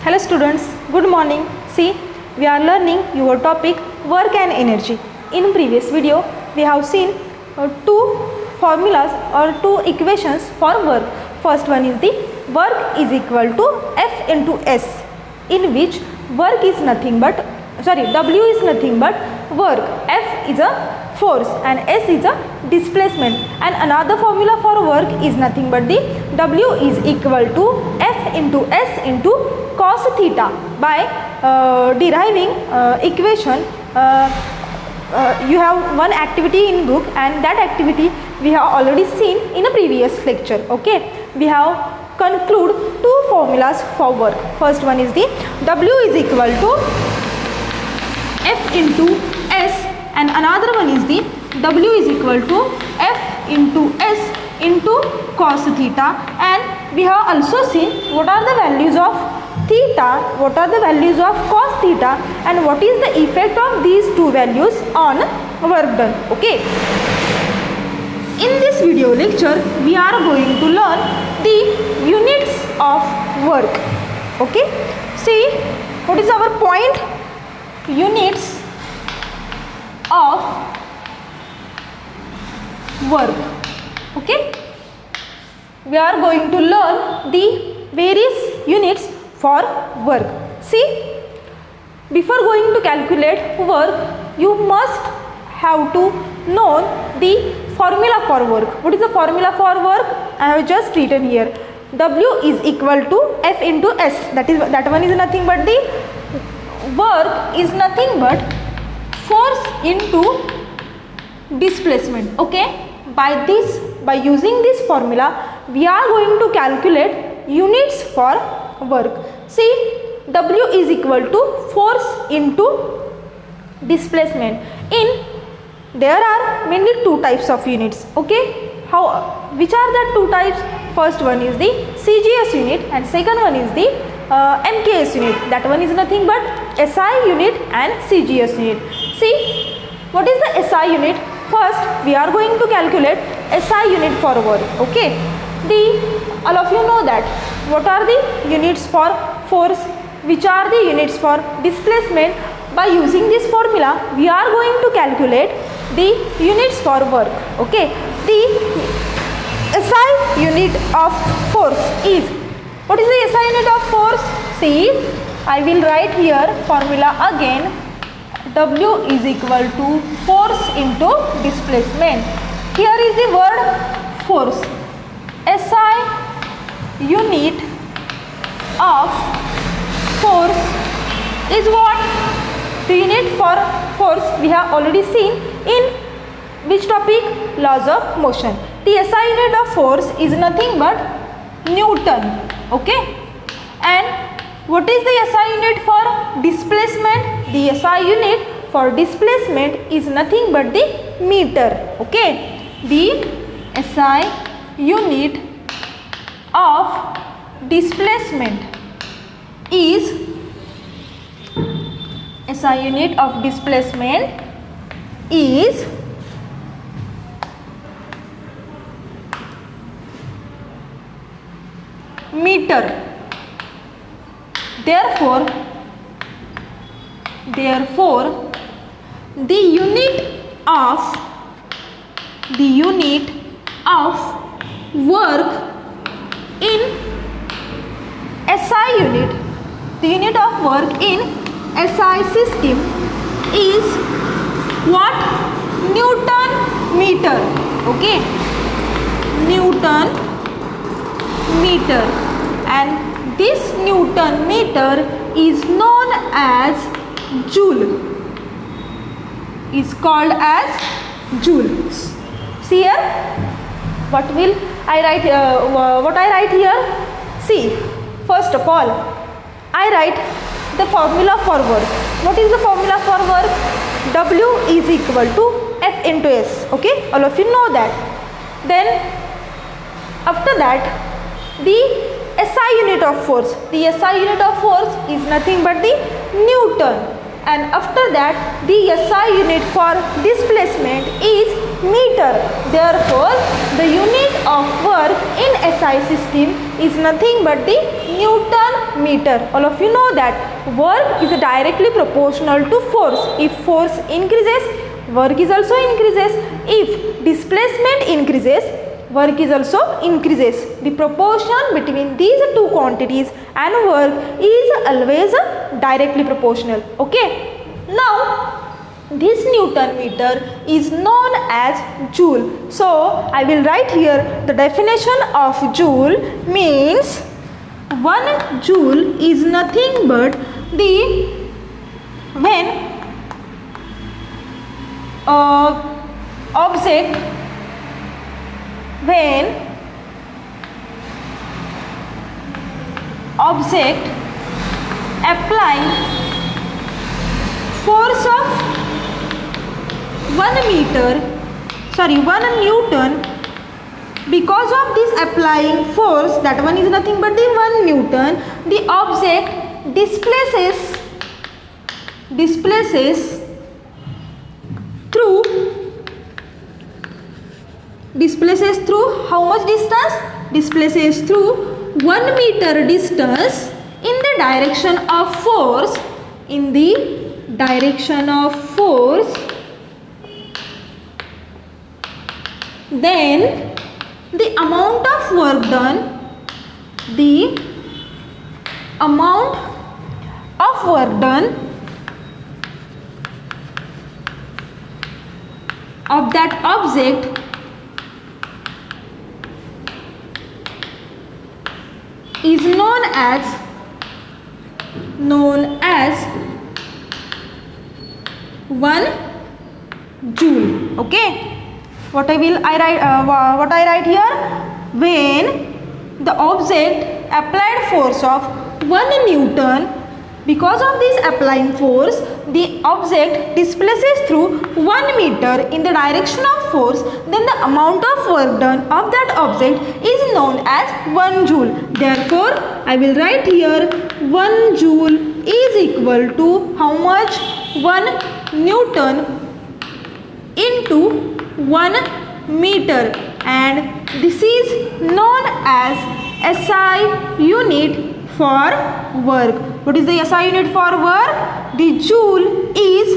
Hello students, good morning. See, we are learning your topic work and energy. In previous video, we have seen two formulas or two equations for work. First one is the work is equal to F into S, in which work is nothing but, W is nothing but work, F is a force and S is a displacement, and another formula for work is nothing but the W is equal to F into S into cos theta. By deriving equation, you have one activity in book, and that activity we have already seen in a previous lecture. Okay, we have conclude two formulas for work. First one is the W is equal to F into S, and another one is the W is equal to F into S into cos theta, and we have also seen what are the values of theta, what are the values of cos theta, and what is the effect of these two values on work done. Okay, in this video lecture we are going to learn the units of work. Okay, see what is our point? Units of work. Okay, we are going to learn the various units for work. See, before going to calculate work, you must have to know the formula for work. What is the formula for work? I have just written here. W is equal to F into S. That one is nothing but the work is nothing but force into displacement. Okay, by using this formula we are going to calculate units for work. See, W is equal to force into displacement. There are mainly two types of units. Okay, which are the two types? First one is the CGS unit and second one is the MKS unit. That one is nothing but SI unit and CGS unit. See, what is the SI unit? First we are going to calculate SI unit for work. Okay, all of you know that what are the units for force, which are the units for displacement. By using this formula we are going to calculate the units for work. Okay, the SI unit of force is, what is the SI unit of force? See, I will write here formula again. W is equal to force into displacement. Here is the word force. SI unit of force is what? The unit for force we have already seen in which topic? Laws of motion. The SI unit of force is nothing but Newton. Okay, and what is the SI unit for displacement? The SI unit for displacement is nothing but the meter. Okay, the SI unit of displacement is meter. Therefore the unit of work in SI unit, the unit of work in SI system is what? Newton meter. Okay, Newton meter, and this Newton meter is known as joule, is called as joule. See here, what I write here? See, first of all I write the formula for work. What is the formula for work? W is equal to F into S. Okay, all of you know that. Then after that, the SI unit of force. The SI unit of force is nothing but the Newton, and after that the SI unit for displacement is meter. Therefore the unit of work in SI system is nothing but the Newton meter. All of you know that work is directly proportional to force. If force increases, work is also increases. If displacement increases, work is also increases. The proportion between these two quantities and work is always directly proportional. Okay. Now this Newton meter is known as joule. So I will write here the definition of joule means 1 joule is nothing but the when object applying force of 1 Newton, because of this applying force, that one is nothing but the 1 Newton, the object displaces through how much distance? Displaces through 1 meter distance in the direction of force. Then the amount of work done of that object is known as 1 joule. Okay. What I write here, when the object applied force of 1 Newton, because of this applying force, the object displaces through 1 meter in the direction of force, then the amount of work done of that object is known as 1 joule. Therefore, I will write here 1 joule is equal to how much? 1 Newton into 1 meter, and this is known as SI unit for work. What is the SI unit for work? The joule is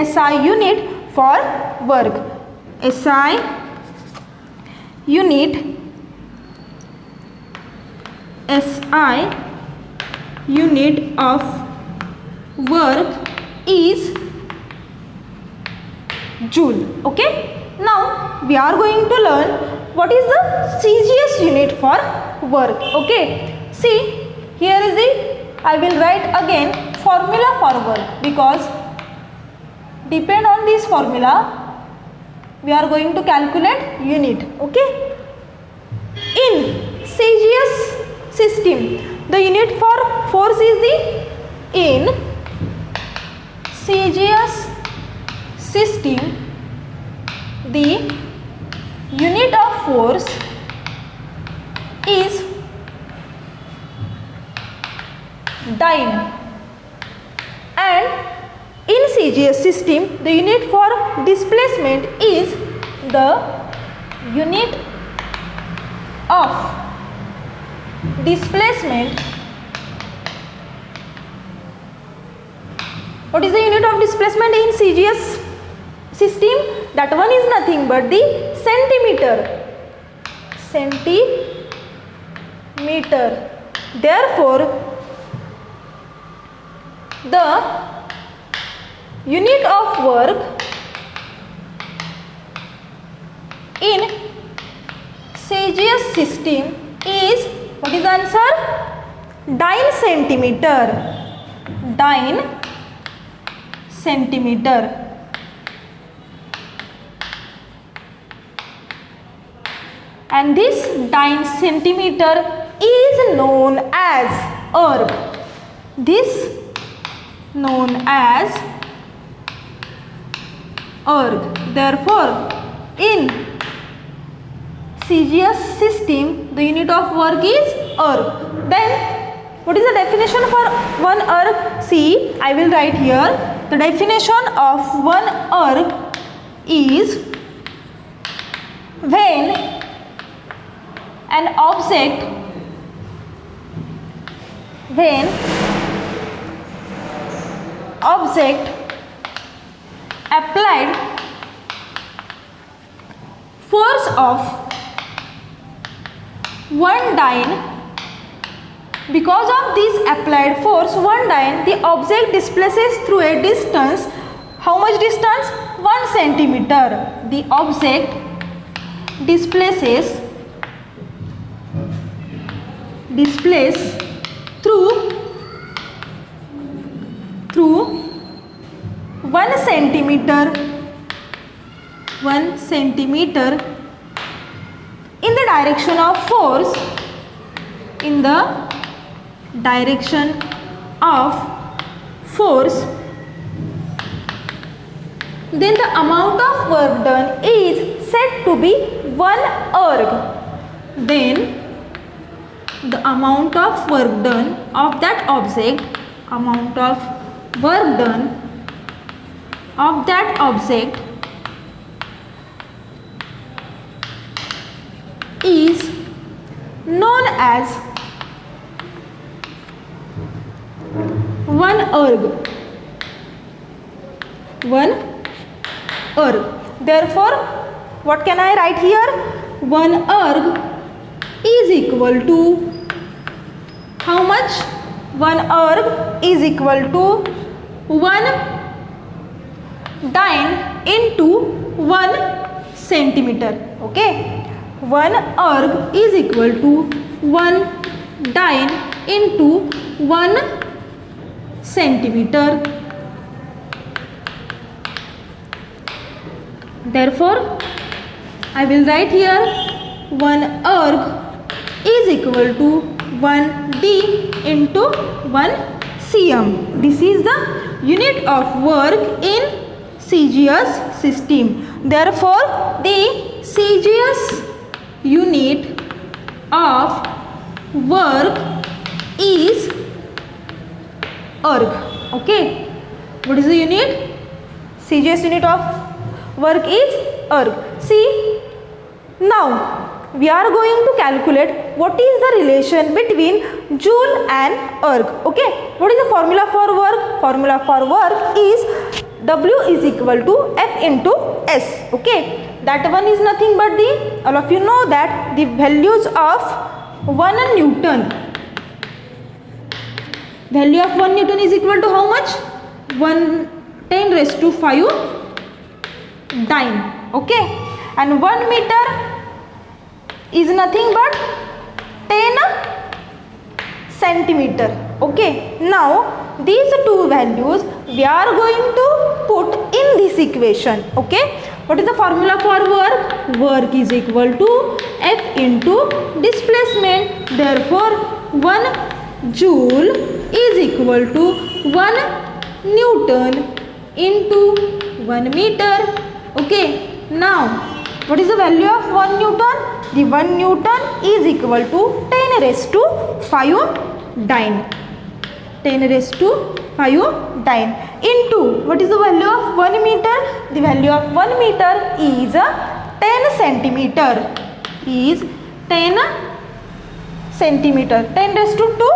SI unit for work. SI unit of work is joule. Okay. Now we are going to learn what is the CGS unit for work. Okay. See, here is I will write again formula for work, because depend on this formula we are going to calculate unit. Okay. In CGS system, the unit for force is in CGS system, the unit of force is dyne, and in CGS system the unit for displacement is the unit of displacement. What is the unit of displacement in CGS system? That one is nothing but the centimeter. Therefore, the unit of work in CGS system is, what is the answer? Dyne centimeter. And this dyne centimeter is known as erg. This known as erg. Therefore, in CGS system, the unit of work is erg. Then, what is the definition for 1 erg? See, I will write here. The definition of 1 erg is when an object when object applied force of 1 dyne, because of this applied force 1 dyne, the object displaces through a distance, how much distance? 1 centimeter. The object displaces through 1 centimeter in the direction of force, then the amount of work done is said to be 1 erg. Then the amount of work done of that object, is known as 1 erg. Therefore, what can I write here? 1 erg is equal to how much? 1 erg is equal to 1 dyne into 1 centimeter. Okay, 1 erg is equal to 1 dyne into 1 centimeter. Therefore, I will write here 1 erg is equal to 1 d into 1 cm. This is the unit of work in CGS system. Therefore, the CGS unit of work is erg. Okay, what is the unit? CGS unit of work is erg. See, now we are going to calculate what is the relation between joule and erg. Okay, what is the formula for work? Formula for work is W is equal to F into S. Okay, that one is nothing but all of you know that the values of 1 Newton. Value of 1 Newton is equal to how much? 10⁵ dyne. Okay, and 1 meter is nothing but 10 centimeter. Okay, now these two values we are going to put in this equation. Okay, what is the formula for work? Work is equal to F into displacement. Therefore, 1 joule is equal to 1 Newton into 1 meter. Okay, now what is the value of 1 Newton? The 1 Newton is equal to 10⁵ dyne. 10⁵ dyne into what is the value of 1 meter? The value of 1 meter is 10 centimeter. 10 centimeter. 10⁵2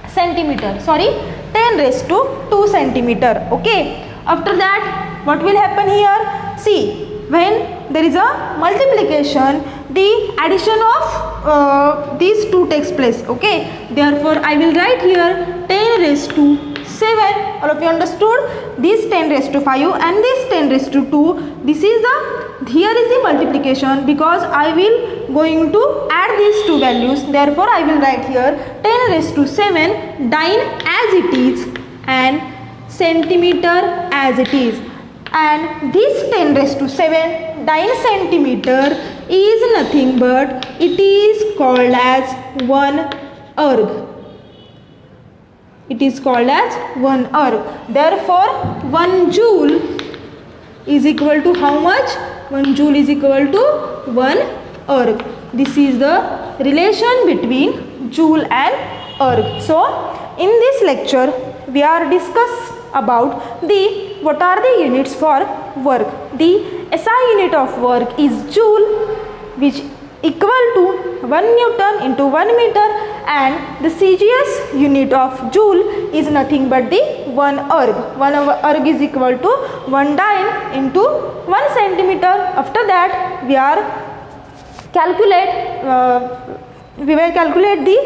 centimeter. Sorry, 10⁵2 centimeter. Okay. After that, what will happen here? See, when there is a multiplication, the addition of these two takes place. Okay, therefore I will write here 10⁵7. All of you understood? This 10⁵5 and this 10⁵2. This is here is the multiplication, because I will going to add these two values. Therefore I will write here 10⁵7 dyne as it is and centimeter as it is. And this 10⁵7 dyne centimeter is nothing but it is called as 1 erg. It is called as 1 erg. Therefore, 1 joule is equal to how much? 1 joule is equal to 1 erg. This is the relation between joule and erg. So, in this lecture, we are discuss about what are the units for work. The SI unit of work is joule, which equal to 1 Newton into 1 meter, and the CGS unit of joule is nothing but the 1 erg. 1 erg is equal to 1 dyne into 1 centimeter. After that we will calculate the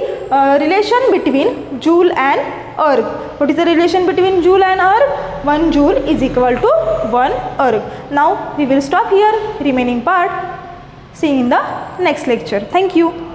relation between joule and erg. What is the relation between joule and erg? 1 joule is equal to 1 erg. Now we will stop here. Remaining part see in the next lecture. Thank you.